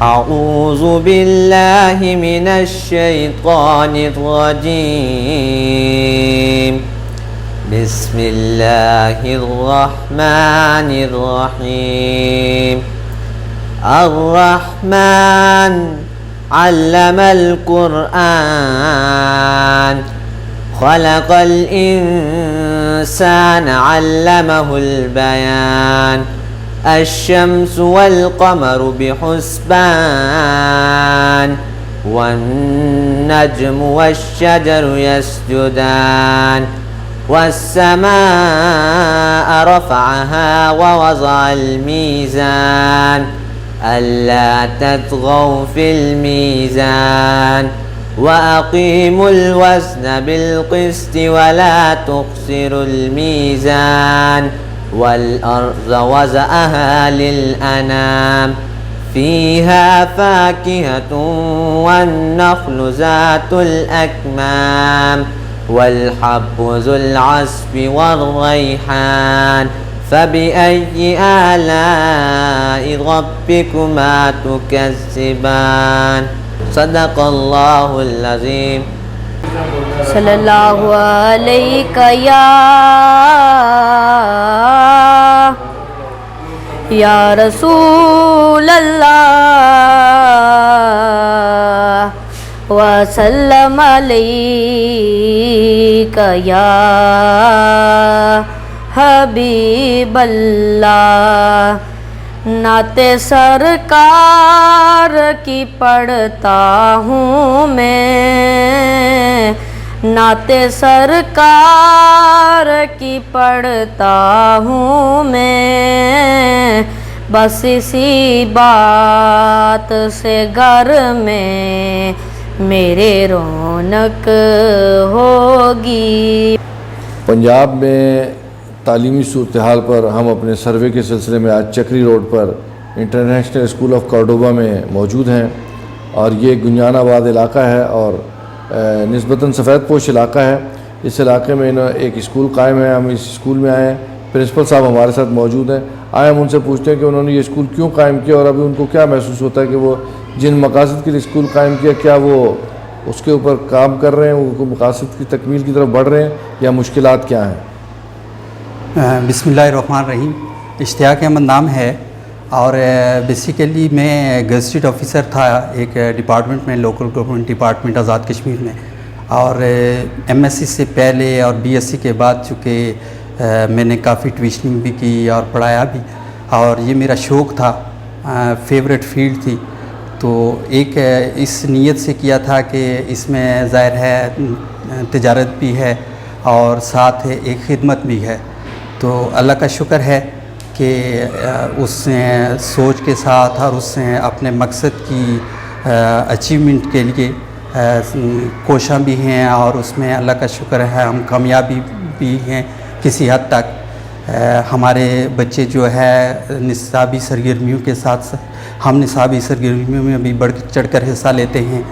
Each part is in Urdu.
أعوذ بالله من الشيطان الرجيم بسم الله الرحمن الرحيم الرحمن علم القرآن خلق الإنسان علمه البيان الشمس والقمر بحسبان والنجم والشجر يسجدان والسماء رفعها ووضع الميزان ألا تطغوا في الميزان وأقيموا الوزن بالقسط ولا تخسروا الميزان والأرض وزأها للأنام فيها فاكهة والنخل ذات الأكمام والحب ذو العصف والريحان فبأي آلاء ربكما تكذبان صدق الله العظيم صلی اللہ علیہ یا رسول اللہ وسلم علیک یا حبیب اللہ نعت سرکار کی پڑھتا ہوں میں نعت سرکار کی پڑھتا ہوں میں بس اسی بات سے گھر میں میرے رونق ہوگی۔ پنجاب میں تعلیمی صورتحال پر ہم اپنے سروے کے سلسلے میں آج چکری روڈ پر انٹرنیشنل اسکول آف کارڈوبا میں موجود ہیں، اور یہ گنجان آباد علاقہ ہے اور نسبتاً سفید پوش علاقہ ہے۔ اس علاقے میں ایک اسکول قائم ہے، ہم اس اسکول میں آئے ہیں، پرنسپل صاحب ہمارے ساتھ موجود ہیں۔ آئے ہم ان سے پوچھتے ہیں کہ انہوں نے یہ اسکول کیوں قائم کیا اور ابھی ان کو کیا محسوس ہوتا ہے کہ وہ جن مقاصد کے لیے اسکول قائم کیا، کیا وہ اس کے اوپر کام کر رہے ہیں، وہ مقاصد کی تکمیل کی طرف بڑھ رہے ہیں یا مشکلات کیا ہیں؟ بسم اللہ الرحمن الرحیم۔ اشتیاق احمد نام ہے اور بیسیکلی میں گزٹڈ آفیسر تھا ایک ڈپارٹمنٹ میں، local government department Azad Kashmir میں، اور ایم ایس سی سے پہلے اور بی ایس سی کے بعد چونکہ میں نے کافی ٹیوشننگ بھی کی اور پڑھایا بھی، اور یہ میرا شوق تھا، فیوریٹ فیلڈ تھی، تو ایک اس نیت سے کیا تھا کہ اس میں ظاہر ہے تجارت بھی ہے اور ساتھ ایک خدمت بھی ہے، تو اللہ کا شکر ہے کہ اس سوچ کے ساتھ اور اس اپنے مقصد کی اچیومنٹ کے لیے کوشاں بھی ہیں، اور اس میں اللہ کا شکر ہے ہم کامیابی بھی ہیں کسی حد تک۔ ہمارے بچے جو ہے نصابی سرگرمیوں کے ساتھ ہم نصابی سرگرمیوں میں بھی بڑھ چڑھ کر حصہ لیتے ہیں۔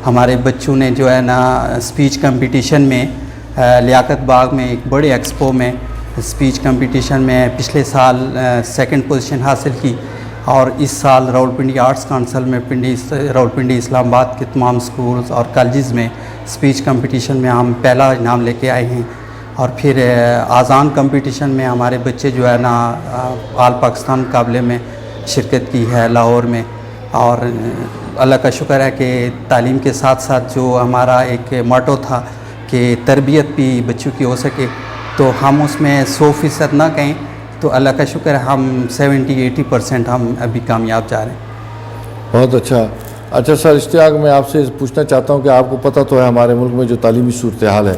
ہمارے بچوں نے جو ہے نا اسپیچ کمپٹیشن میں لیاقت باغ میں ایک بڑے ایکسپو میں اسپیچ کمپٹیشن میں پچھلے سال سیکنڈ پوزیشن حاصل کی، اور اس سال راولپنڈی آرٹس کونسل میں راولپنڈی اسلام آباد کے تمام سکولز اور کالجز میں اسپیچ کمپٹیشن میں ہم پہلا انعام لے کے آئے ہیں، اور پھر آزان کمپٹیشن میں ہمارے بچے جو ہے نا آل پاکستان مقابلے میں شرکت کی ہے لاہور میں، اور اللہ کا شکر ہے کہ تعلیم کے ساتھ ساتھ جو ہمارا ایک موٹو تھا کہ تربیت بھی بچوں کی ہو سکے، تو ہم اس میں 100% نہ کہیں تو اللہ کا شکر ہے ہم 70-80% ہم ابھی کامیاب جا رہے ہیں۔ بہت اچھا سر اشتیاق، میں آپ سے پوچھنا چاہتا ہوں کہ آپ کو پتہ تو ہے ہمارے ملک میں جو تعلیمی صورتحال ہے،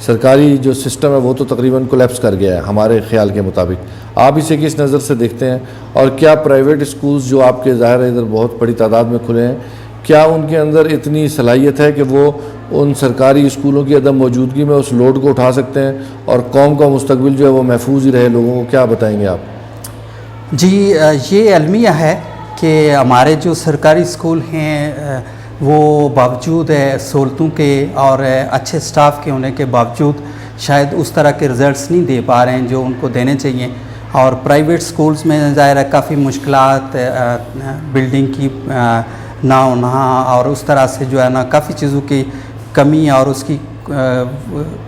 سرکاری جو سسٹم ہے وہ تو تقریباً کولیپس کر گیا ہے ہمارے خیال کے مطابق، آپ اسے کس نظر سے دیکھتے ہیں؟ اور کیا پرائیویٹ اسکولز جو آپ کے ظاہر ہے ادھر بہت بڑی تعداد میں کھلے ہیں، کیا ان کے اندر اتنی صلاحیت ہے کہ وہ ان سرکاری اسکولوں کی عدم موجودگی میں اس لوڈ کو اٹھا سکتے ہیں اور قوم کا مستقبل جو ہے وہ محفوظ ہی رہے لوگوں کو؟ کیا بتائیں گے آپ؟ جی، یہ المیہ ہے کہ ہمارے جو سرکاری اسکول ہیں وہ باوجود سہولتوں کے اور اچھے سٹاف کے ہونے کے باوجود شاید اس طرح کے رزلٹس نہیں دے پا رہے ہیں جو ان کو دینے چاہیے. اور پرائیویٹ سکولز میں ظاہر ہے کافی مشکلات، بلڈنگ کی نہ ہونا اور اس طرح سے جو ہے نا کافی چیزوں کی کمی اور اس کی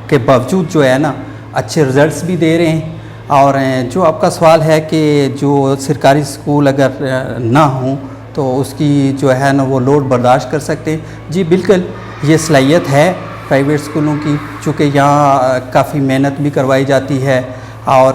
کے باوجود جو ہے نا اچھے رزلٹس بھی دے رہے ہیں. اور جو آپ کا سوال ہے کہ جو سرکاری اسکول اگر نہ ہوں تو اس کی جو ہے نا وہ لوڈ برداشت کر سکتے ہیں. جی بالکل یہ صلاحیت ہے پرائیویٹ اسکولوں کی، چونکہ یہاں کافی محنت بھی کروائی جاتی ہے اور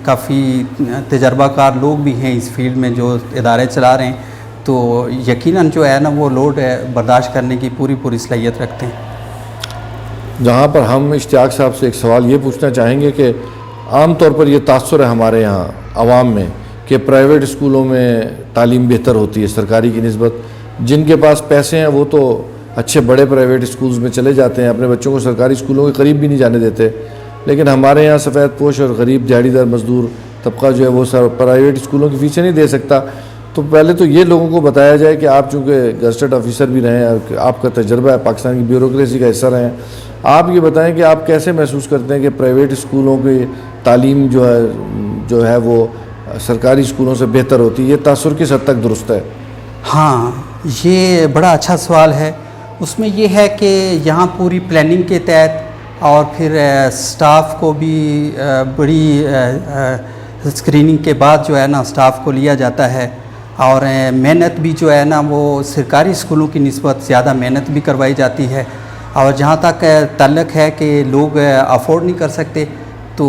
کافی تجربہ کار لوگ بھی ہیں اس فیلڈ میں جو ادارے چلا رہے ہیں، تو یقیناً جو ہے نا وہ لوڈ برداشت کرنے کی پوری صلاحیت رکھتے ہیں. جہاں پر ہم اشتیاق صاحب سے ایک سوال یہ پوچھنا چاہیں گے کہ عام طور پر یہ تاثر ہے ہمارے یہاں عوام میں کہ پرائیویٹ اسکولوں میں تعلیم بہتر ہوتی ہے سرکاری کی نسبت. جن کے پاس پیسے ہیں وہ تو اچھے بڑے پرائیویٹ اسکولز میں چلے جاتے ہیں، اپنے بچوں کو سرکاری اسکولوں کے قریب بھی نہیں جانے دیتے. لیکن ہمارے یہاں سفید پوش اور غریب دیہڑی در مزدور طبقہ جو ہے وہ پرائیویٹ اسکولوں کی فیسیں نہیں دے سکتا. تو پہلے تو یہ لوگوں کو بتایا جائے کہ آپ چونکہ گزٹڈ آفیسر بھی رہے ہیں، آپ کا تجربہ ہے، پاکستان کی بیوروکریسی کا حصہ رہے ہیں، آپ یہ بتائیں کہ آپ کیسے محسوس کرتے ہیں کہ پرائیویٹ اسکولوں کی تعلیم جو ہے وہ سرکاری اسکولوں سے بہتر ہوتی ہے؟ یہ تاثر کس حد تک درست ہے؟ ہاں یہ بڑا اچھا سوال ہے. اس میں یہ ہے کہ یہاں پوری پلاننگ کے تحت اور پھر سٹاف کو بھی بڑی اسکریننگ کے بعد جو ہے نا سٹاف کو لیا جاتا ہے اور محنت بھی جو ہے نا وہ سرکاری اسکولوں کی نسبت زیادہ محنت بھی کروائی جاتی ہے. اور جہاں تک تعلق ہے کہ لوگ افورڈ نہیں کر سکتے تو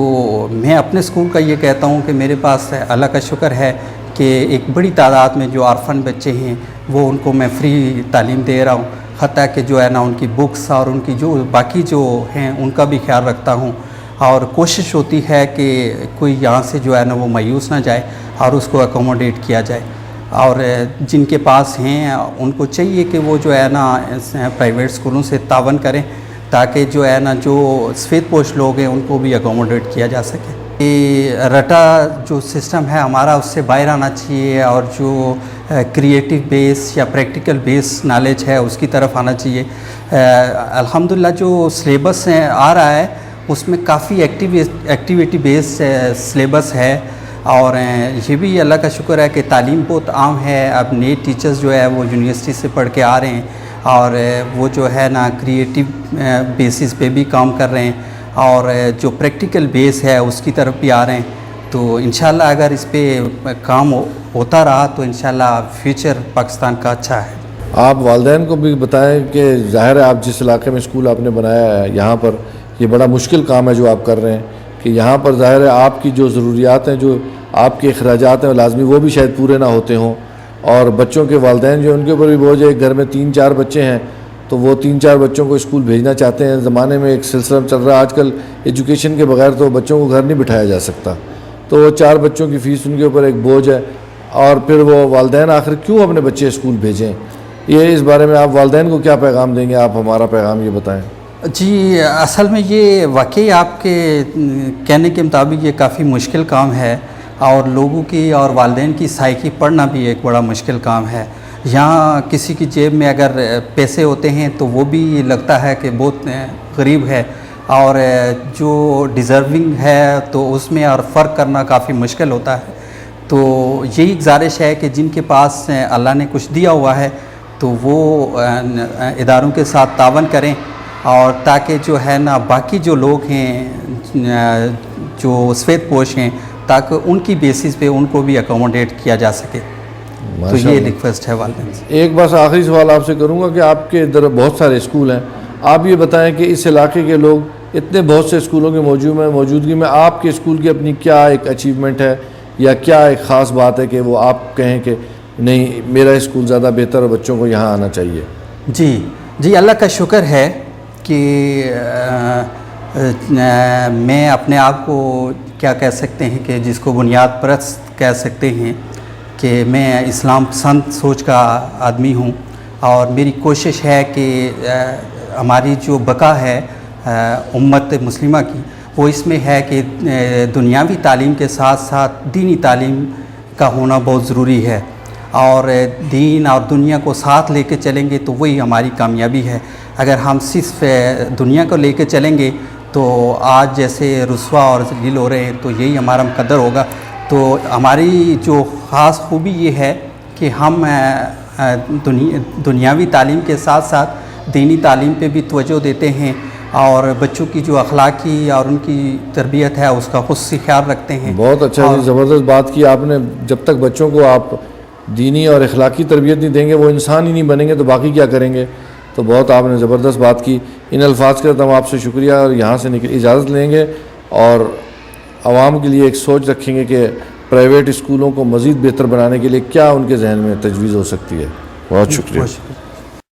میں اپنے اسکول کا یہ کہتا ہوں کہ میرے پاس اللہ کا شکر ہے کہ ایک بڑی تعداد میں جو آرفن بچے ہیں وہ ان کو میں فری تعلیم دے رہا ہوں، حتیٰ کہ جو ہے نا ان کی بکس اور ان کی جو باقی جو ہیں ان کا بھی خیال رکھتا ہوں. اور کوشش ہوتی ہے کہ کوئی یہاں سے جو ہے نا وہ مایوس نہ جائے اور اس کو اکوموڈیٹ کیا جائے. اور جن کے پاس ہیں ان کو چاہیے کہ وہ جو ہے نا پرائیویٹ اسکولوں سے تعاون کریں تاکہ جو ہے نا جو سفید پوش لوگ ہیں ان کو بھی اکوموڈیٹ کیا جا سکے. یہ رٹا جو سسٹم ہے ہمارا اس سے باہر آنا چاہیے اور جو کریٹو بیس یا پریکٹیکل بیس نالج ہے اس کی طرف آنا چاہیے. الحمدللہ جو سلیبس آ رہا ہے اس میں کافی ایکٹیویٹی بیس سلیبس ہے اور یہ بھی اللہ کا شکر ہے کہ تعلیم بہت عام ہے. اب نئے ٹیچرز جو ہے وہ یونیورسٹی سے پڑھ کے آ رہے ہیں اور وہ جو ہے نا کریٹو بیسس پہ بھی کام کر رہے ہیں اور جو پریکٹیکل بیس ہے اس کی طرف بھی آ رہے ہیں. تو انشاءاللہ اگر اس پہ کام ہوتا رہا تو انشاءاللہ فیوچر پاکستان کا اچھا ہے. آپ والدین کو بھی بتائیں کہ ظاہر ہے آپ جس علاقے میں اسکول آپ نے بنایا ہے یہاں پر یہ بڑا مشکل کام ہے جو آپ کر رہے ہیں کہ یہاں پر ظاہر ہے آپ کی جو ضروریات ہیں، جو آپ کے اخراجات ہیں لازمی وہ بھی شاید پورے نہ ہوتے ہوں اور بچوں کے والدین جو ان کے اوپر بھی بوجھ ہے. گھر میں 3-4 بچے ہیں تو وہ 3-4 بچوں کو اسکول بھیجنا چاہتے ہیں. زمانے میں ایک سلسلہ چل رہا ہے آج کل ایجوکیشن کے بغیر تو بچوں کو گھر نہیں بٹھایا جا سکتا، تو وہ 4 بچوں کی فیس ان کے اوپر ایک بوجھ ہے اور پھر وہ والدین آخر کیوں اپنے بچے اسکول بھیجیں. یہ اس بارے میں آپ والدین کو کیا پیغام دیں گے؟ آپ ہمارا پیغام یہ بتائیں. جی اصل میں یہ واقعی آپ کے کہنے کے مطابق یہ کافی مشکل کام ہے اور لوگوں کی اور والدین کی سائیکی پڑھنا بھی ایک بڑا مشکل کام ہے. یہاں کسی کی جیب میں اگر پیسے ہوتے ہیں تو وہ بھی لگتا ہے کہ بہت غریب ہے اور جو ڈیزرونگ ہے تو اس میں اور فرق کرنا کافی مشکل ہوتا ہے. تو یہی گزارش ہے کہ جن کے پاس اللہ نے کچھ دیا ہوا ہے تو وہ اداروں کے ساتھ تعاون کریں اور تاکہ جو ہے نا باقی جو لوگ ہیں جو سفید پوش ہیں تاکہ ان کی بیسس پہ ان کو بھی اکوموڈیٹ کیا جا سکے. تو یہ ریکویسٹ ہے والدین سے. ایک بس آخری سوال آپ سے کروں گا کہ آپ کے ادھر بہت سارے اسکول ہیں، آپ یہ بتائیں کہ اس علاقے کے لوگ اتنے بہت سے اسکولوں کے موجودگی میں آپ کے اسکول کی اپنی کیا ایک اچیومنٹ ہے یا کیا ایک خاص بات ہے کہ وہ آپ کہیں کہ نہیں میرا اسکول زیادہ بہتر اور بچوں کو یہاں آنا چاہیے؟ جی اللہ کا شکر ہے کہ میں اپنے آپ کو کیا کہہ سکتے ہیں کہ جس کو بنیاد پرست کہہ سکتے ہیں کہ میں اسلام پسند سوچ کا آدمی ہوں اور میری کوشش ہے کہ ہماری جو بقا ہے امت مسلمہ کی وہ اس میں ہے کہ دنیاوی تعلیم کے ساتھ ساتھ دینی تعلیم کا ہونا بہت ضروری ہے اور دین اور دنیا کو ساتھ لے کے چلیں گے تو وہی ہماری کامیابی ہے. اگر ہم صرف دنیا کو لے کے چلیں گے تو آج جیسے رسوا اور ذلیل ہو رہے ہیں تو یہی ہمارا مقدر ہوگا. تو ہماری جو خاص خوبی یہ ہے کہ ہم دنیاوی تعلیم کے ساتھ ساتھ دینی تعلیم پہ بھی توجہ دیتے ہیں اور بچوں کی جو اخلاقی اور ان کی تربیت ہے اس کا خصوصی خیال رکھتے ہیں. بہت اچھا جی، زبردست بات کی آپ نے. جب تک بچوں کو آپ دینی اور اخلاقی تربیت نہیں دیں گے وہ انسان ہی نہیں بنیں گے تو باقی کیا کریں گے. تو بہت آپ نے زبردست بات کی. ان الفاظ کے ساتھ ہم آپ سے شکریہ اور یہاں سے اجازت لیں گے اور عوام کے لیے ایک سوچ رکھیں گے کہ پرائیویٹ اسکولوں کو مزید بہتر بنانے کے لیے کیا ان کے ذہن میں تجویز ہو سکتی ہے. بہت شکریہ.